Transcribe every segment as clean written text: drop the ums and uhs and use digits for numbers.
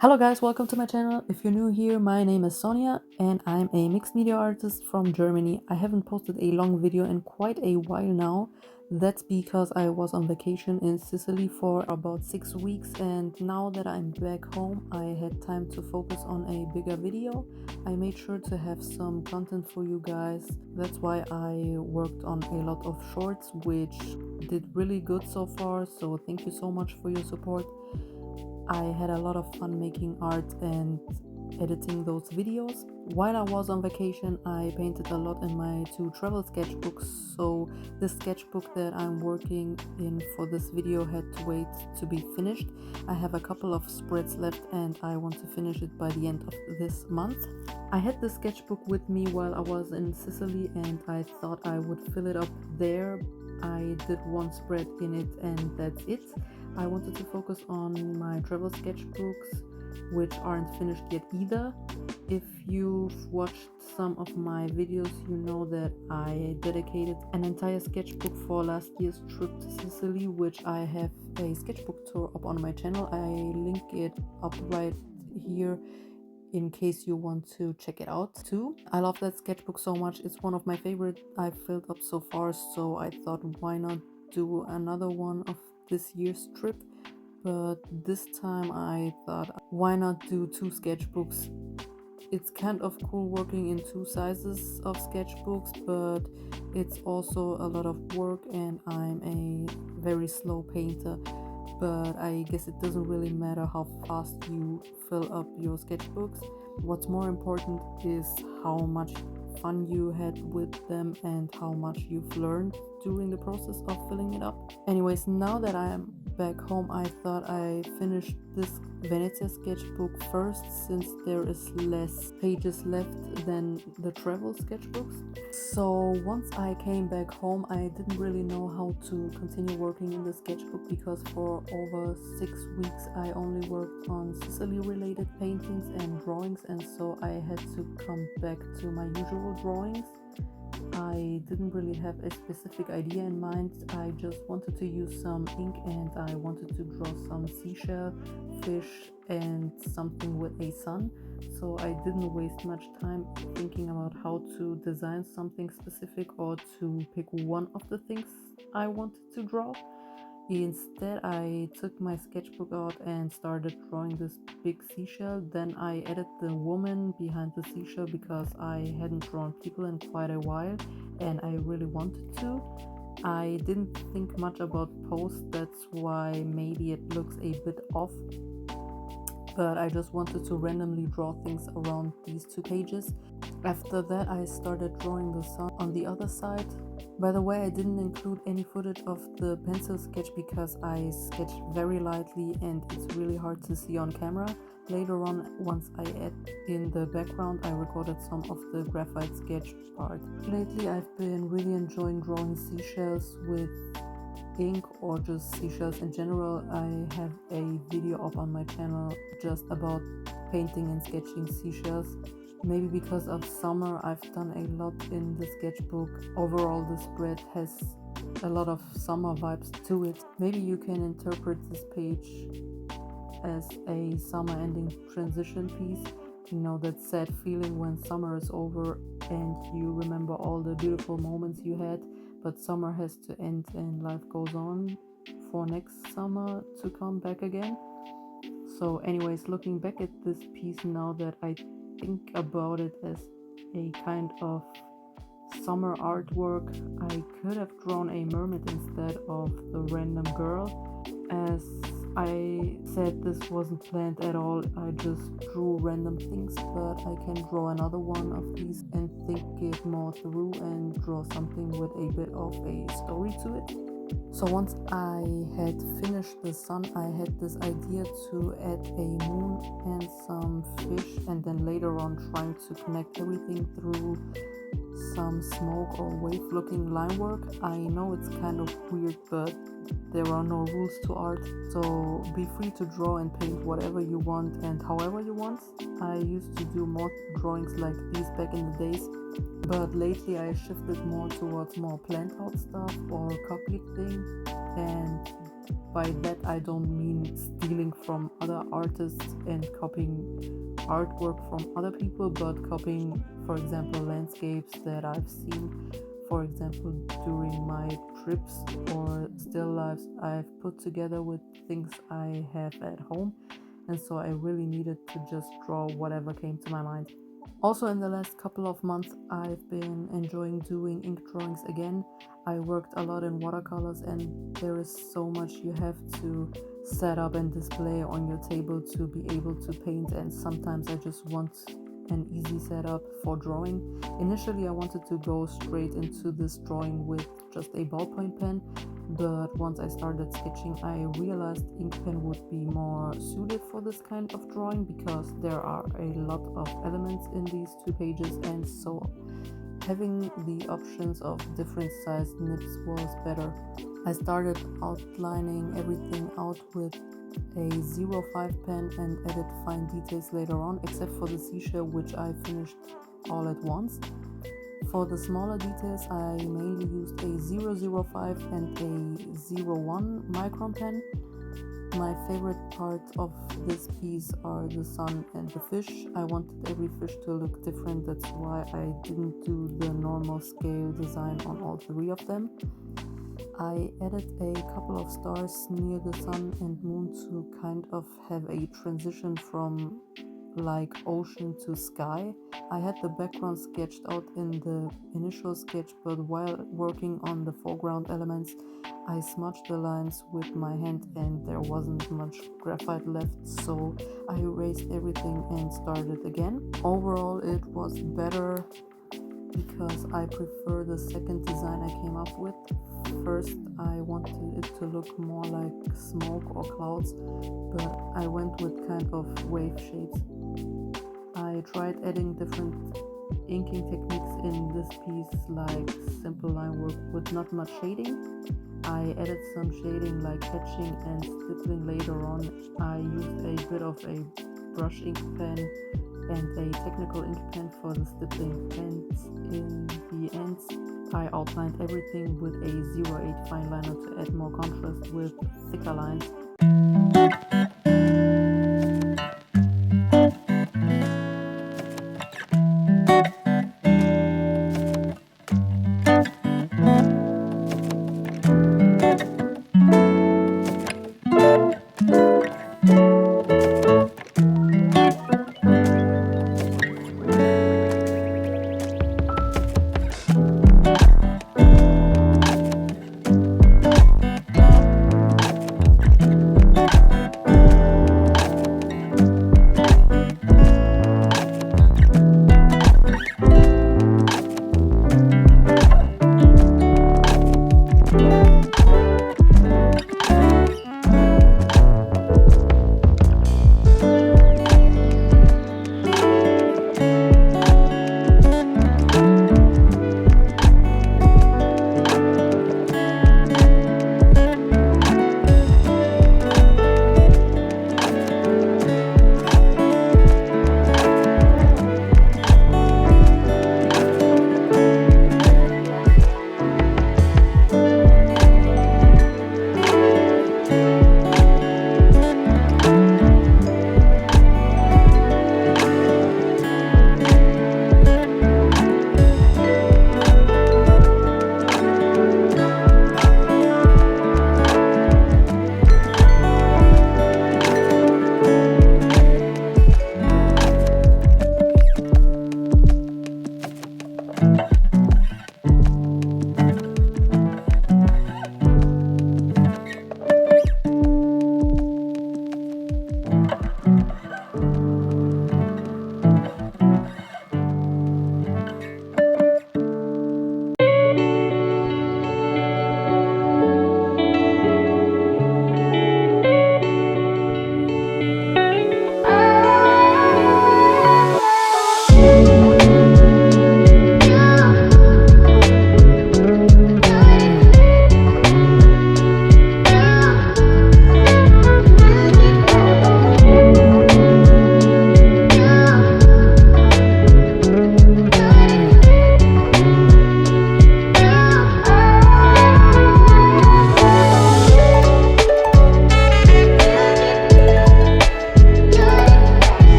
Hello guys, welcome to my channel. If you're new here, my name is Sonia and I'm a mixed media artist from Germany. I haven't posted a long video in quite a while now. That's because I was on vacation in Sicily for about 6 weeks, and now that I'm back home I had time to focus on a bigger video. I made sure to have some content for you guys. That's why I worked on a lot of shorts which did really good so far, so thank you so much for your support. I had a lot of fun making art and editing those videos. While I was on vacation, I painted a lot in my two travel sketchbooks, so the sketchbook that I'm working in for this video had to wait to be finished. I have a couple of spreads left and I want to finish it by the end of this month. I had the sketchbook with me while I was in Sicily and I thought I would fill it up there. I did one spread in it and that's it. I wanted to focus on my travel sketchbooks, which aren't finished yet either. If you've watched some of my videos, you know that I dedicated an entire sketchbook for last year's trip to Sicily, which I have a sketchbook tour up on my channel. I link it up right here in case you want to check it out too. I love that sketchbook so much. It's one of my favorite I've filled up so far, so I thought why not do another one of this year's trip. But this time I thought why not do two sketchbooks. It's kind of cool working in two sizes of sketchbooks, but it's also a lot of work and I'm a very slow painter. But I guess it doesn't really matter how fast you fill up your sketchbooks. What's more important is how much fun you had with them and how much you've learned during the process of filling it up. Anyways, now that I am back home, I thought I finished this Venezia sketchbook first, since there is less pages left than the travel sketchbooks. So once I came back home, I didn't really know how to continue working in the sketchbook because for over 6 weeks I only worked on Sicily related paintings and drawings, and so I had to come back to my usual drawings. I didn't really have a specific idea in mind. I just wanted to use some ink and I wanted to draw some seashell, fish and something with a sun. So I didn't waste much time thinking about how to design something specific or to pick one of the things I wanted to draw. Instead, I took my sketchbook out and started drawing this big seashell. Then I added the woman behind the seashell because I hadn't drawn people in quite a while and I really wanted to. I didn't think much about pose, that's why maybe it looks a bit off, but I just wanted to randomly draw things around these two pages. After that, I started drawing the sun on the other side. By the way, I didn't include any footage of the pencil sketch because I sketched very lightly and it's really hard to see on camera. Later on, once I add in the background, I recorded some of the graphite sketch part. Lately, I've been really enjoying drawing seashells with ink or just seashells in general. I have a video up on my channel just about painting and sketching seashells. Maybe because of summer I've done a lot in the sketchbook. Overall the spread has a lot of summer vibes to it. Maybe you can interpret this page as a summer ending transition piece. You know, that sad feeling when summer is over and you remember all the beautiful moments you had, but summer has to end and life goes on for next summer to come back again. So anyways, looking back at this piece now that I think about it as a kind of summer artwork, I could have drawn a mermaid instead of the random girl. As I said, this wasn't planned at all. I just drew random things, but I can draw another one of these and think it more through and draw something with a bit of a story to it. So once I had finished the sun, I had this idea to add a moon and some fish, and then later on trying to connect everything through some smoke or wave looking line work. I know it's kind of weird, but there are no rules to art, so be free to draw and paint whatever you want and however you want. I used to do more drawings like these back in the days, but lately I shifted more towards more planned out stuff or copying things, and By that I don't mean stealing from other artists and copying artwork from other people, but copying, for example, landscapes that I've seen, for example, during my trips, or still lifes I've put together with things I have at home. And so I really needed to just draw whatever came to my mind. Also, in the last couple of months, I've been enjoying doing ink drawings again. I worked a lot in watercolors, and there is so much you have to set up and display on your table to be able to paint, and sometimes I just want an easy setup for drawing. Initially, I wanted to go straight into this drawing with just a ballpoint pen, but once I started sketching, I realized ink pen would be more suited for this kind of drawing because there are a lot of elements in these 2 pages, and so having the options of different sized nibs was better. I started outlining everything out with a 05 pen and added fine details later on, except for the seashell, which I finished all at once. For the smaller details, I mainly used a 005 and a 01 Micron pen. My favorite part of this piece are the sun and the fish. I wanted every fish to look different, that's why I didn't do the normal scale design on all 3 of them. I added a couple of stars near the sun and moon to kind of have a transition from like ocean to sky. I had the background sketched out in the initial sketch, but while working on the foreground elements, I smudged the lines with my hand and there wasn't much graphite left, so I erased everything and started again. Overall, it was better because I prefer the second design I came up with. First, I wanted it to look more like smoke or clouds, but I went with kind of wave shapes. I tried adding different inking techniques in this piece, like simple line work with not much shading. I added some shading like hatching and stippling later on. I used a bit of a brush ink pen and a technical ink pen for the stippling, and in the end I outlined everything with a 08 fine liner to add more contrast with thicker lines.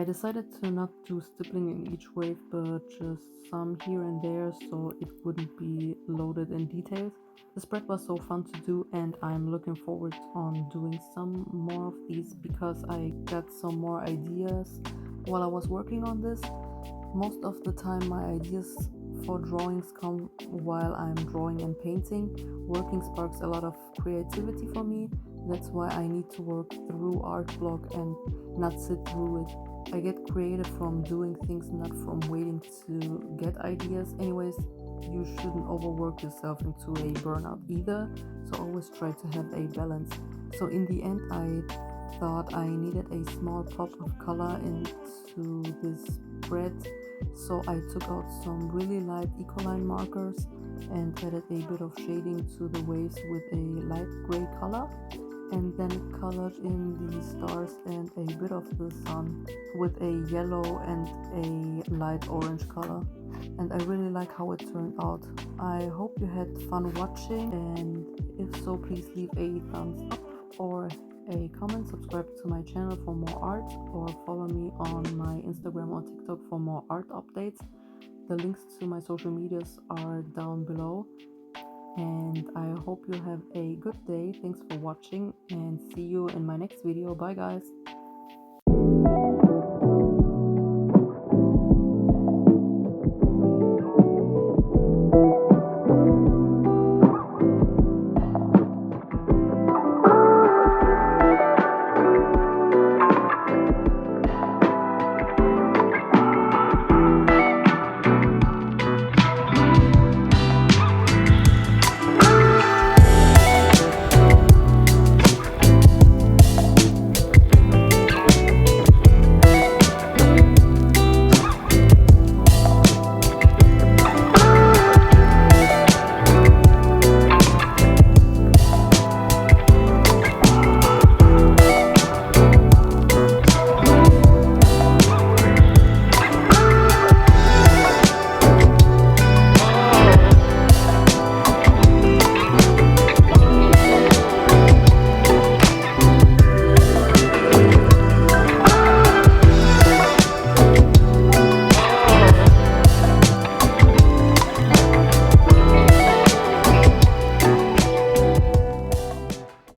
decided to not do stippling in each wave, but just some here and there so it wouldn't be loaded in details. The spread was so fun to do, and I'm looking forward on doing some more of these because I got some more ideas while I was working on this. Most of the time my ideas for drawings come while I'm drawing and painting. Working sparks a lot of creativity for me. That's why I need to work through art block and not sit through it. I get creative from doing things, not from waiting to get ideas. Anyways, you shouldn't overwork yourself into a burnout either, so always try to have a balance. So in the end, I thought I needed a small pop of color into this spread, so I took out some really light Ecoline markers and added a bit of shading to the waves with a light gray color, and then colored in the stars and a bit of the sun with a yellow and a light orange color. And I really like how it turned out. I hope you had fun watching, and if so, please leave a thumbs up or a comment, subscribe to my channel for more art, or follow me on my Instagram or TikTok for more art updates. The links to my social medias are down below, and I hope you have a good day. Thanks for watching, and see you in my next video. Bye guys.